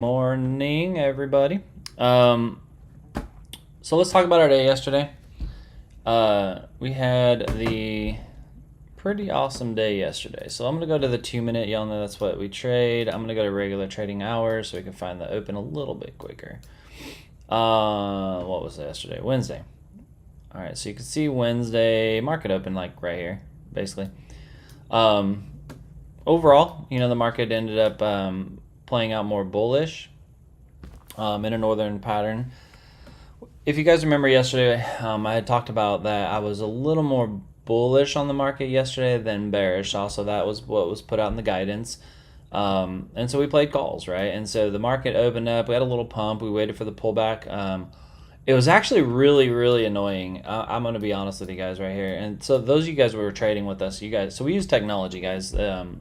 Morning, everybody. Um, so let's talk about our day yesterday. We had the pretty awesome day yesterday. So I'm gonna go to the 2 minute. Y'all know that's what we trade. I'm gonna go to regular trading hours so we can find the open a little bit quicker. What was it yesterday? Wednesday. All right, so you can see Wednesday market open like right here, basically. Um, Overall, the market ended up playing out more bullish in a northern pattern. If you guys remember yesterday, I had talked about that I was a little more bullish on the market yesterday than bearish. Also, that was what was put out in the guidance. And so we played calls, right? And so the market opened up. We had a little pump. We waited for the pullback. It was actually really, really annoying. I'm going to be honest with you guys right here. And so those of you guys who were trading with us, you guys, so we use technology, guys.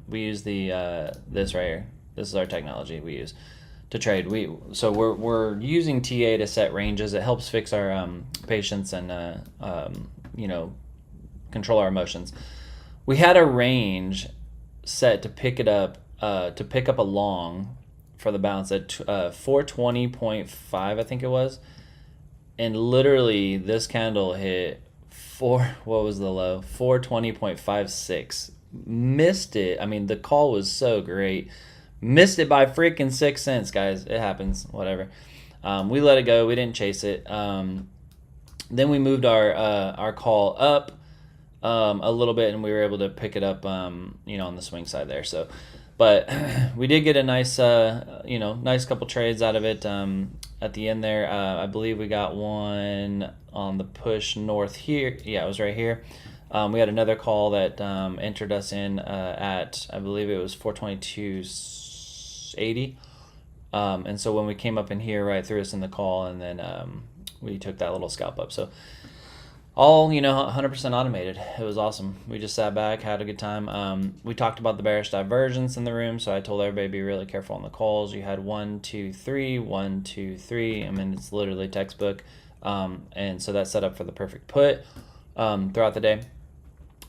We use this right here. This is our technology we use to trade. We're using TA to set ranges. It helps fix our patience and you know control our emotions. We had a range set to pick it up to pick up a long for the bounce at 420.5, I think it was, and literally this candle hit what was the low? 420.56. Missed it. I mean, the call was so great. Missed it by freaking 6 cents, guys. It happens. Whatever. We let it go. We didn't chase it. Then we moved our call up a little bit, and we were able to pick it up, on the swing side there. So, but we did get a nice, nice couple trades out of it at the end there. I believe we got one on the push north here. Yeah, it was right here. We had another call that entered us in at, I believe it was 422.80. And so when we came up in here, right, threw us in the call, and then we took that little scalp up. So all 100% automated. It was awesome. We just sat back, had a good time. We talked about the bearish divergence in the room, so I told everybody to be really careful on the calls. You had 1 2 3 1 2 3. I mean, it's literally textbook. And so that set up for the perfect put throughout the day.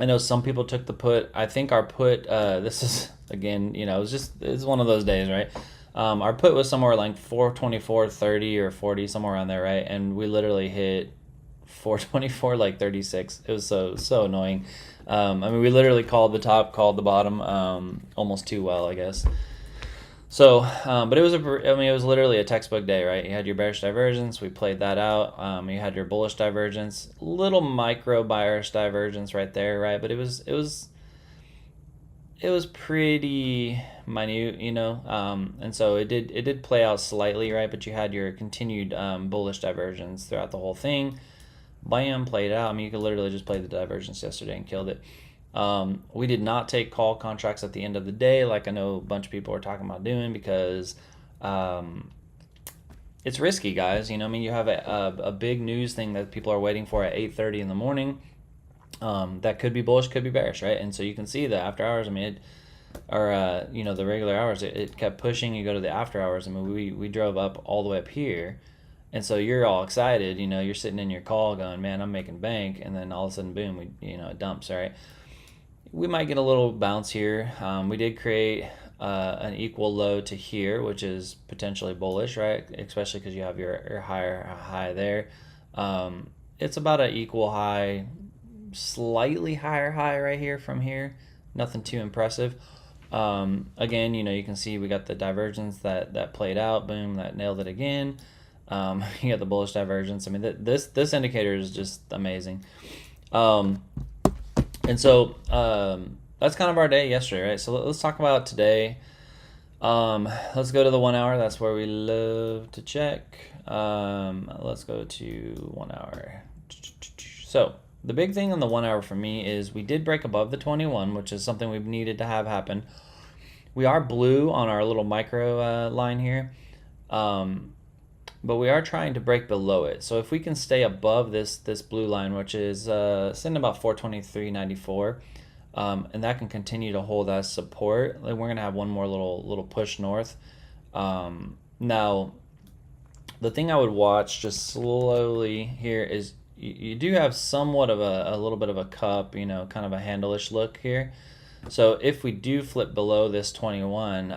I know some people took the put. I think our put, this is, again, it's one of those days, right? Our put was somewhere like 424.30 or 40, somewhere around there, right? And we literally hit 424 like 36. It was so annoying. I mean, we literally called the top, called the bottom, almost too well, I guess. So, but it was literally a textbook day, right? You had your bearish divergence. We played that out. You had your bullish divergence, little micro bearish divergence right there, right? But it was pretty minute, and so it did play out slightly, right? But you had your continued bullish divergence throughout the whole thing. Bam, played out. I mean, you could literally just play the divergence yesterday and killed it. We did not take call contracts at the end of the day, like I know a bunch of people are talking about doing, because it's risky, guys. I mean, you have a big news thing that people are waiting for at 8:30 in the morning. That could be bullish, could be bearish, right? And so you can see the after hours. I mean, the regular hours, it kept pushing. You go to the after hours. I mean, we drove up all the way up here. And so you're all excited, you're sitting in your call going, man, I'm making bank. And then all of a sudden, boom, it dumps, right? We might get a little bounce here. We did create an equal low to here, which is potentially bullish, right? Especially because you have your higher high there. It's about an equal high, slightly higher high right here from here. Nothing too impressive. Again, you can see we got the divergence that played out. Boom, that nailed it again. You got the bullish divergence. I mean, this indicator is just amazing. And so that's kind of our day yesterday, right? So let's talk about today. Let's go to the 1 hour. That's where we love to check. Let's go to 1 hour. So the big thing on the 1 hour for me is we did break above the 21, which is something we've needed to have happen. We are blue on our little micro line here. But we are trying to break below it. So if we can stay above this blue line, which is sitting about 423.94, and that can continue to hold as support, like we're gonna have one more little push north. Now, the thing I would watch just slowly here is you do have somewhat of a little bit of a cup, kind of a handle-ish look here. So if we do flip below this 21,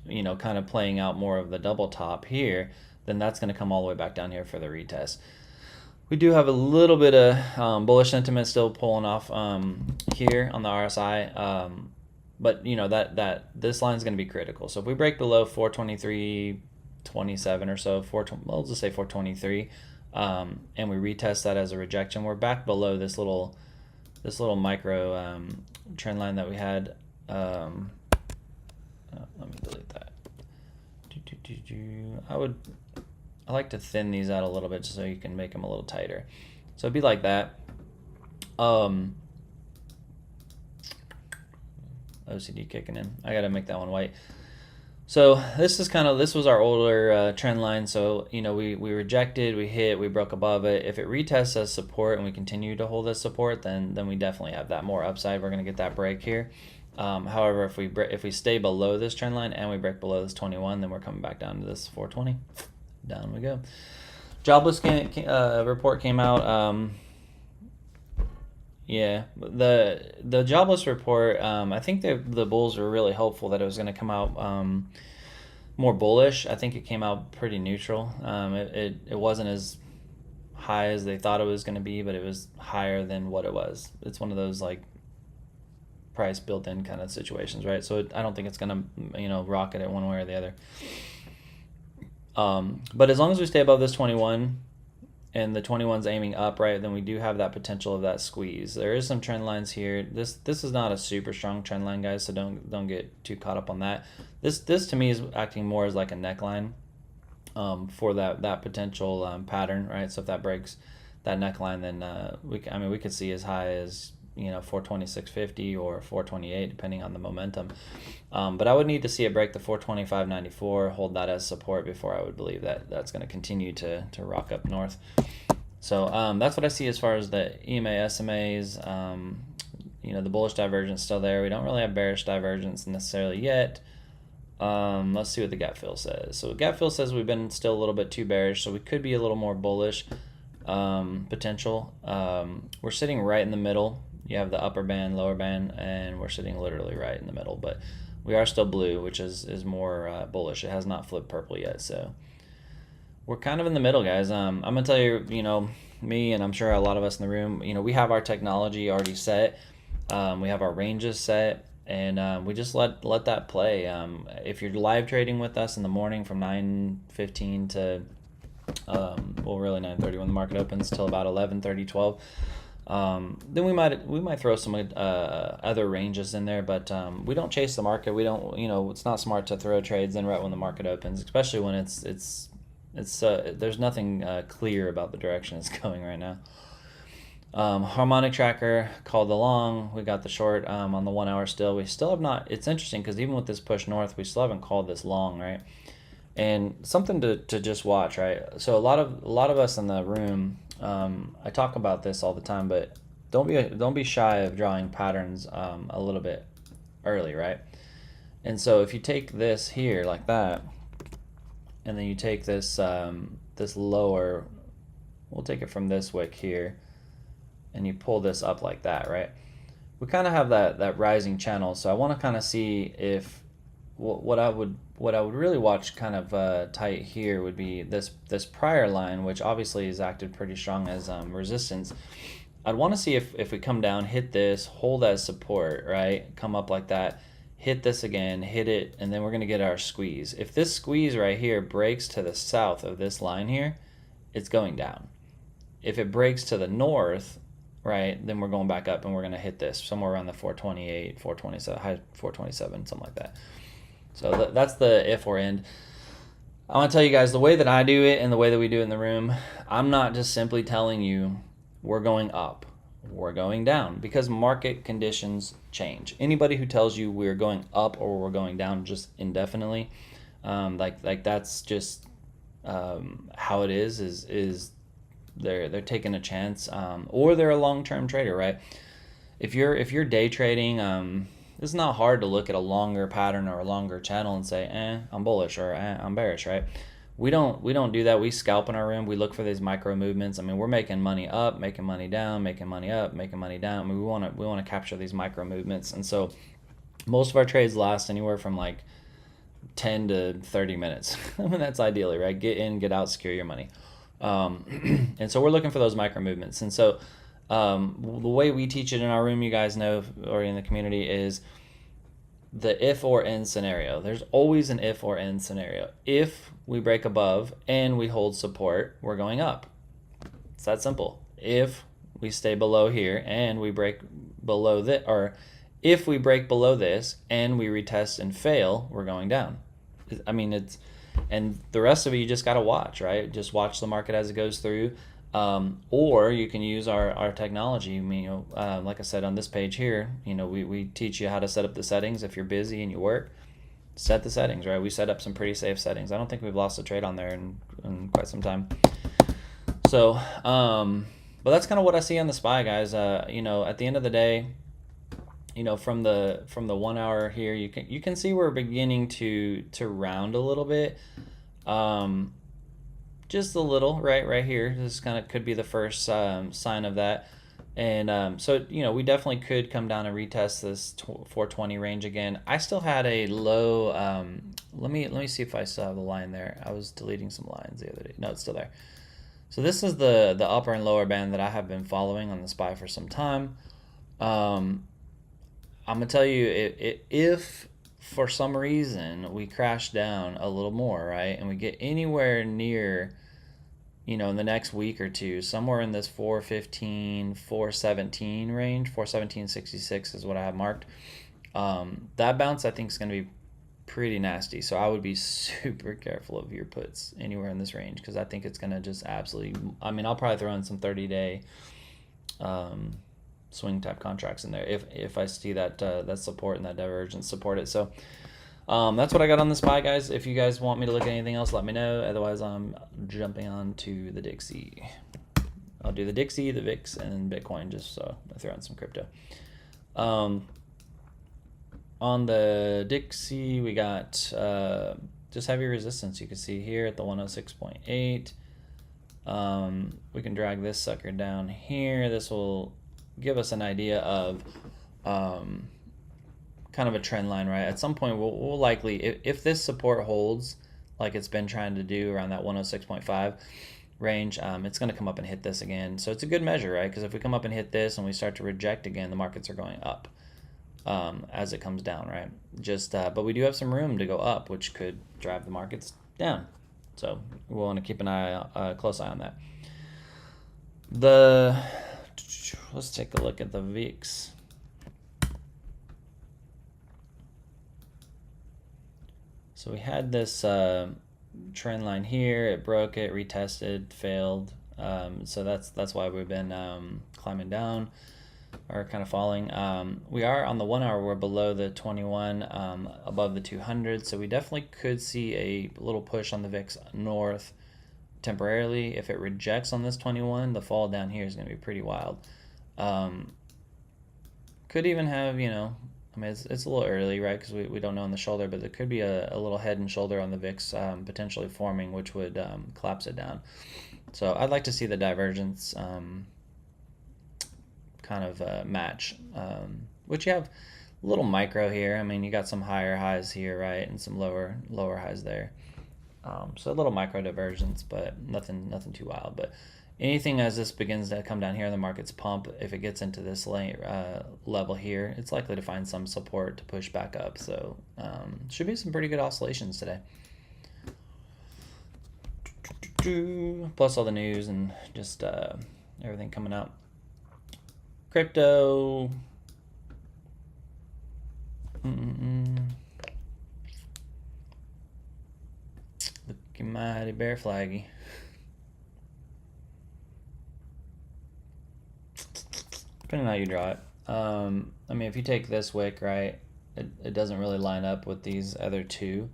you know, kind of playing out more of the double top here, then that's going to come all the way back down here for the retest. We do have a little bit of bullish sentiment still pulling off here on the RSI, but you know that this line is going to be critical. So if we break below 423.27 or so, let's just say 423, and we retest that as a rejection, we're back below this little micro trend line that we had. Let me delete that. I like to thin these out a little bit just so you can make them a little tighter. So it'd be like that. OCD kicking in. I gotta make that one white. So this was our older trend line. So you know we rejected, we hit, we broke above it. If it retests as support and we continue to hold as support, then we definitely have that more upside. We're gonna get that break here. However, if we stay below this trend line and we break below this 21, then we're coming back down to this 420. Down we go. Jobless report came out. Yeah, the jobless report. I think the bulls were really hopeful that it was going to come out more bullish. I think it came out pretty neutral. It wasn't as high as they thought it was going to be, but it was higher than what it was. It's one of those like price built in kind of situations, right? So I don't think it's going to rocket it one way or the other. But as long as we stay above this 21 and the 21's aiming up, right, then we do have that potential of that squeeze. There is some trend lines here. This is not a super strong trend line, guys, so don't get too caught up on that. This to me is acting more as like a neckline for that potential pattern, right? So if that breaks that neckline, then we could see as high as 426.50 or 428 depending on the momentum, but I would need to see it break the 425.94, hold that as support before I would believe that that's going to continue to rock up north. So that's what I see as far as the EMA SMAs. The bullish divergence still there. We don't really have bearish divergence necessarily yet. Let's see what the gap fill says. So gap fill says we've been still a little bit too bearish, so we could be a little more bullish potential. We're sitting right in the middle. You have the upper band, lower band, and we're sitting literally right in the middle, but we are still blue, which is more bullish. It has not flipped purple yet, so we're kind of in the middle, guys. I'm gonna tell you, me and I'm sure a lot of us in the room, we have our technology already set. We have our ranges set, and we just let that play. If you're live trading with us in the morning from 9:15 to really 9:30 when the market opens till about 11:30, 12. Then we might throw some other ranges in there, but we don't chase the market. We don't, it's not smart to throw trades in right when the market opens, especially when it's there's nothing clear about the direction it's going right now. Harmonic tracker called the long. We got the short on the 1 hour still. We still have not. It's interesting because even with this push north, we still haven't called this long, right? And something to just watch, right? So a lot of us in the room, I talk about this all the time, but don't be shy of drawing patterns a little bit early, right? And so if you take this here like that, and then you take this this lower, we'll take it from this wick here, and you pull this up like that, right? We kind of have that rising channel, so I want to kind of see if what I would really watch kind of tight here would be this prior line, which obviously is acted pretty strong as resistance. I'd want to see if we come down, hit this, hold as support, right? Come up like that, hit this again, hit it, and then we're going to get our squeeze. If this squeeze right here breaks to the south of this line here, it's going down. If it breaks to the north, right, then we're going back up and we're going to hit this somewhere around the 428, 427, high 427, something like that. So that's the if or end. I want to tell you guys the way that I do it and the way that we do it in the room. I'm not just simply telling you we're going up, we're going down, because market conditions change. Anybody who tells you we're going up or we're going down just indefinitely, like that's just how it is they're taking a chance, or they're a long-term trader, right? If you're day trading, it's not hard to look at a longer pattern or a longer channel and say, I'm bullish or I'm bearish, right? We don't do that. We scalp in our room. We look for these micro movements. I mean, we're making money up, making money down, making money up, making money down. I mean, we want to capture these micro movements, and so most of our trades last anywhere from like 10 to 30 minutes. I mean, that's ideally, right? Get in, get out, secure your money. And so we're looking for those micro movements. And so the way we teach it in our room, you guys know, or in the community, is the if or end scenario. There's always an if or end scenario. If we break above and we hold support, we're going up. It's that simple. If we stay below here and we break below this, or if we break below this and we retest and fail, we're going down. I mean, and the rest of it, you just got to watch, right? Just watch the market as it goes through. Or you can use our technology. I mean, like I said on this page here, we teach you how to set up the settings. If you're busy and you work, set the settings, right? We set up some pretty safe settings. I don't think we've lost a trade on there in quite some time. So, but that's kind of what I see on the SPY, guys. At the end of the day, from the 1 hour here, you can see we're beginning to round a little bit, just a little, right here. This kind of could be the first sign of that, and so we definitely could come down and retest this 420 range again. I still had a low. Let me see if I still have the line there. I was deleting some lines the other day. No, it's still there. So this is the upper and lower band that I have been following on the SPY for some time. I'm gonna tell you, if for some reason we crash down a little more, right, and we get anywhere near, in the next week or two, somewhere in this 415, 417 range, 417.66 is what I have marked. That bounce I think is gonna be pretty nasty. So I would be super careful of your puts anywhere in this range, because I think it's gonna just absolutely. I mean, I'll probably throw in some 30-day. Swing type contracts in there if I see that that support and that divergence support it. So that's what I got on the SPY, guys. If you guys want me to look at anything else, let me know. Otherwise, I'm jumping on to the Dixie. I'll do the Dixie, the VIX, and Bitcoin, just so I throw in some crypto. On the Dixie, we got just heavy resistance. You can see here at the 106.8. We can drag this sucker down here. This will give us an idea of kind of a trend line, right? At some point, we'll likely, if this support holds like it's been trying to do around that 106.5 range, it's going to come up and hit this again. So it's a good measure, right? Because if we come up and hit this and we start to reject again, the markets are going up as it comes down, right? But we do have some room to go up, which could drive the markets down. So we want to keep a close eye on that. Let's take a look at the VIX. So we had this trend line here. It broke it, retested, failed. So that's why we've been climbing down or kind of falling. We are on the 1 hour. We're below the 21, above the 200. So we definitely could see a little push on the VIX north temporarily. If it rejects on this 21, the fall down here is going to be pretty wild. Could even have, I mean, it's a little early, right, because we don't know on the shoulder, but there could be a little head and shoulder on the VIX potentially forming, which would collapse it down. So I'd like to see the divergence kind of match, which you have a little micro here. I mean, you got some higher highs here, right, and some lower highs there. So a little micro divergence, but nothing too wild. But anything as this begins to come down here and the markets pump, if it gets into this level here, it's likely to find some support to push back up. So should be some pretty good oscillations today. Plus all the news and just everything coming out. Crypto. Looking mighty bear flaggy. Depending on how you draw it. I mean, if you take this wick, right, it doesn't really line up with these other two.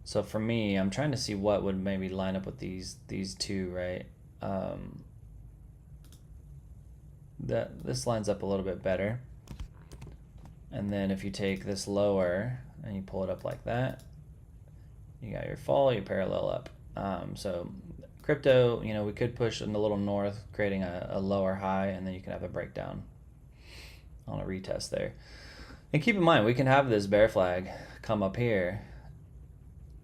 So for me, I'm trying to see what would maybe line up with these two, right? This lines up a little bit better. And then if you take this lower and you pull it up like that, you got your fall, you parallel up. So crypto, we could push in a little north, creating a lower high, and then you can have a breakdown on a retest there. And keep in mind, we can have this bear flag come up here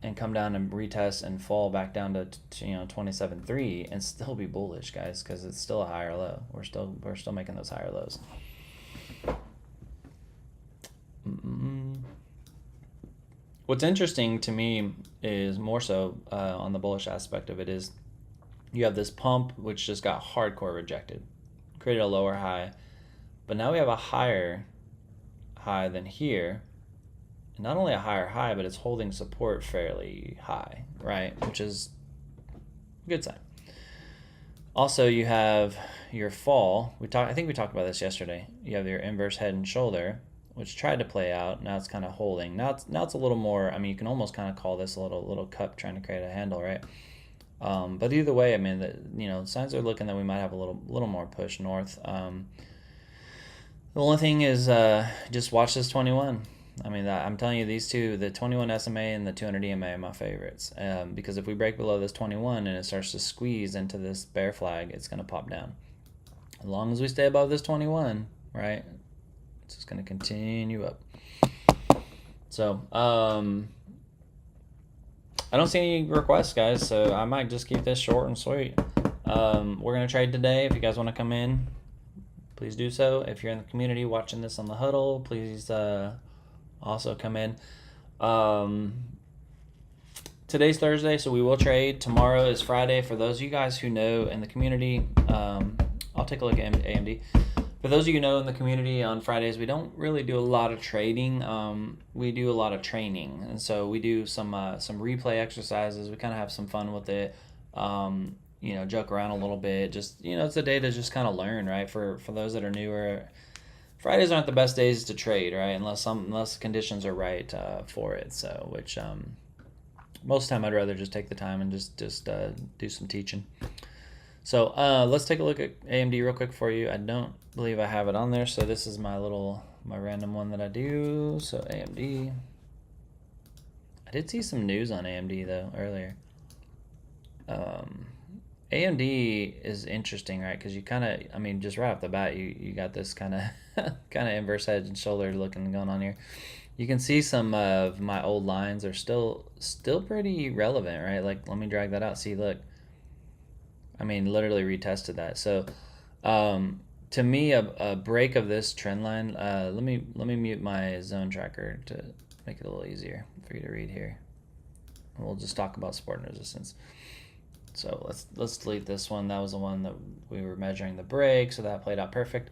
and come down and retest and fall back down to 27.3 and still be bullish, guys, because it's still a higher low. We're still making those higher lows. What's interesting to me is more so on the bullish aspect of it is you have this pump which just got hardcore rejected, created a lower high, but now we have a higher high than here. Not only a higher high, but it's holding support fairly high, right? Which is a good sign. Also, you have your fall. I think we talked about this yesterday. You have your inverse head and shoulder, which tried to play out. Now it's kind of holding. Now it's a little more. I mean, you can almost kind of call this a little cup trying to create a handle, right? But either way, I mean, signs are looking that we might have a little more push north. The only thing is, just watch this 21. I mean, I'm telling you, these two, the 21 SMA and the 200 EMA are my favorites. Because if we break below this 21 and it starts to squeeze into this bear flag, it's going to pop down. As long as we stay above this 21, right, it's just going to continue up. So, I don't see any requests, guys, so I might just keep this short and sweet. We're going to trade today. If you guys want to come in, please do so. If you're in the community watching this on the huddle, please also come in. Today's Thursday, so we will trade. Tomorrow is Friday. For those of you guys who know in the community, I'll take a look at AMD. For those of you who know in the community, on Fridays we don't really do a lot of trading. We do a lot of training, and so we do some replay exercises. We kind of have some fun with it. Joke around a little bit. Just it's a day to just kind of learn, right? For those that are newer. Fridays aren't the best days to trade, right? Unless conditions are right for it. So, which most of the time I'd rather just take the time and just do some teaching. So let's take a look at AMD real quick for you. I don't believe I have it on there, so this is my random one that I do. So AMD. I did see some news on AMD though earlier. AMD is interesting, right? Because you just right off the bat, you got this kind of inverse head and shoulder looking going on here. You can see some of my old lines are still pretty relevant, right? Like, let me drag that out. See, look. I mean, literally retested that. So, to me, a break of this trend line. Let me mute my zone tracker to make it a little easier for you to read here. We'll just talk about support and resistance. So let's delete this one. That was the one that we were measuring the break, so that played out perfect.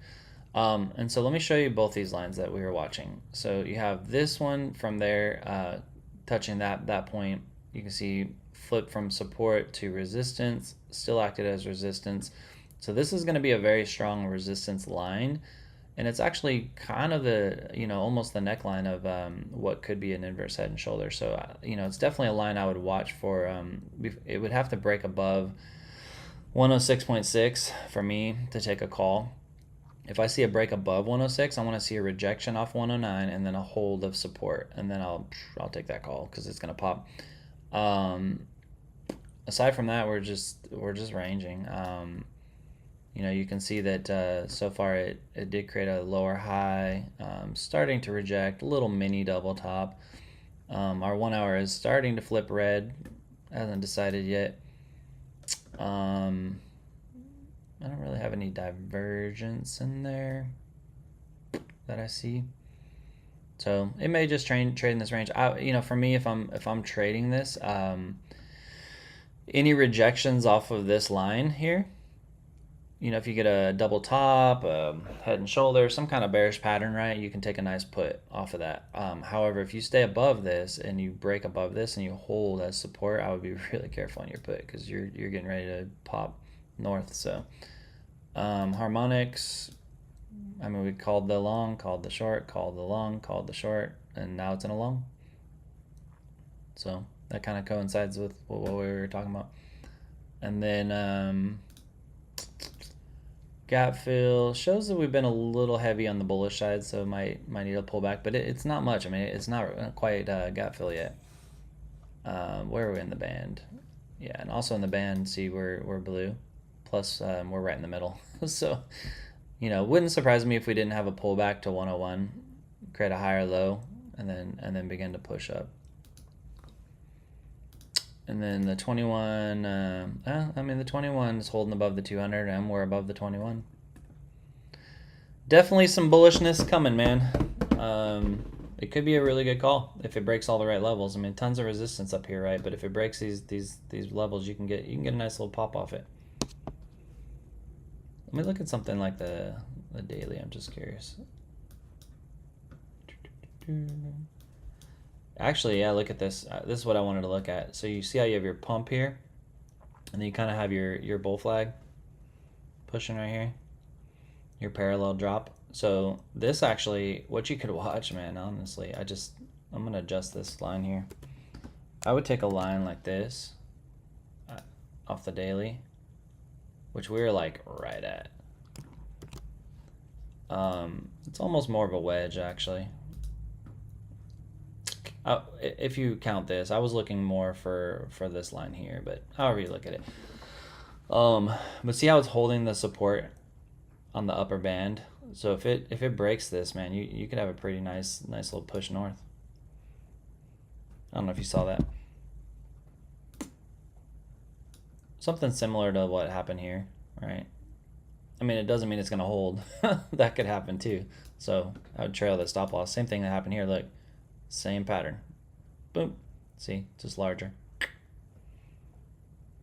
And so let me show you both these lines that we were watching. So you have this one from there touching that point. You can see flip from support to resistance, still acted as resistance. So this is going to be a very strong resistance line. And it's actually kind of the, almost the neckline of what could be an inverse head and shoulder. So, it's definitely a line I would watch for. It would have to break above 106.6 for me to take a call. If I see a break above 106, I want to see a rejection off 109 and then a hold of support. And then I'll take that call because it's going to pop. Aside from that, we're just ranging. You can see that so far it did create a lower high, starting to reject, a little mini double top. Our 1 hour is starting to flip red, hasn't decided yet. I don't really have any divergence in there that I see. So it may just trade in this range. For me, if I'm trading this, any rejections off of this line here, if you get a double top, head and shoulder, some kind of bearish pattern, right, you can take a nice put off of that. However, if you stay above this and you break above this and you hold as support, I would be really careful on your put because you're getting ready to pop north. So harmonics, we called the long, called the short, called the long, called the short, and now it's in a long. So that kind of coincides with what we were talking about. And then gap fill shows that we've been a little heavy on the bullish side, so might need to pull back, but it's not much. It's not quite gap fill yet. Where are we in the band? Yeah, and also in the band, see we're blue, plus we're right in the middle. So, wouldn't surprise me if we didn't have a pullback to 101, create a higher low, and then begin to push up. And then the 21, I mean the 21 is holding above the 200, and we're above the 21. Definitely some bullishness coming, man. It could be a really good call if it breaks all the right levels. I mean, tons of resistance up here, right? But if it breaks these levels, you can get a nice little pop off it. Let me look at something like the daily. I'm just curious. Actually, yeah, look at this. This is what I wanted to look at. So you see how you have your pump here, and then you kind of have your bull flag pushing right here, your parallel drop. So this actually, what you could watch, man, honestly, I'm gonna adjust this line here. I would take a line like this off the daily, which we're like right at. It's almost more of a wedge, actually. If you count this, I was looking more for this line here, but however you look at it. But see how it's holding the support on the upper band? So if it breaks this, man, you could have a pretty nice little push north. I don't know if you saw that. Something similar to what happened here, right? I mean, it doesn't mean it's gonna hold. That could happen too. So I would trail the stop loss. Same thing that happened here. Look, same pattern. Boom. See, just larger.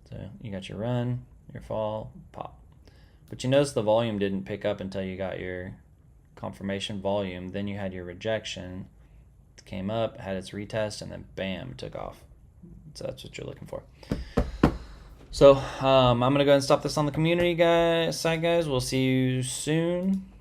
So you got your run, your fall, pop. But you notice the volume didn't pick up until you got your confirmation volume. Then you had your rejection. It came up, had its retest, and then bam, took off. So that's what you're looking for. So I'm going to go ahead and stop this on the community side, guys. We'll see you soon.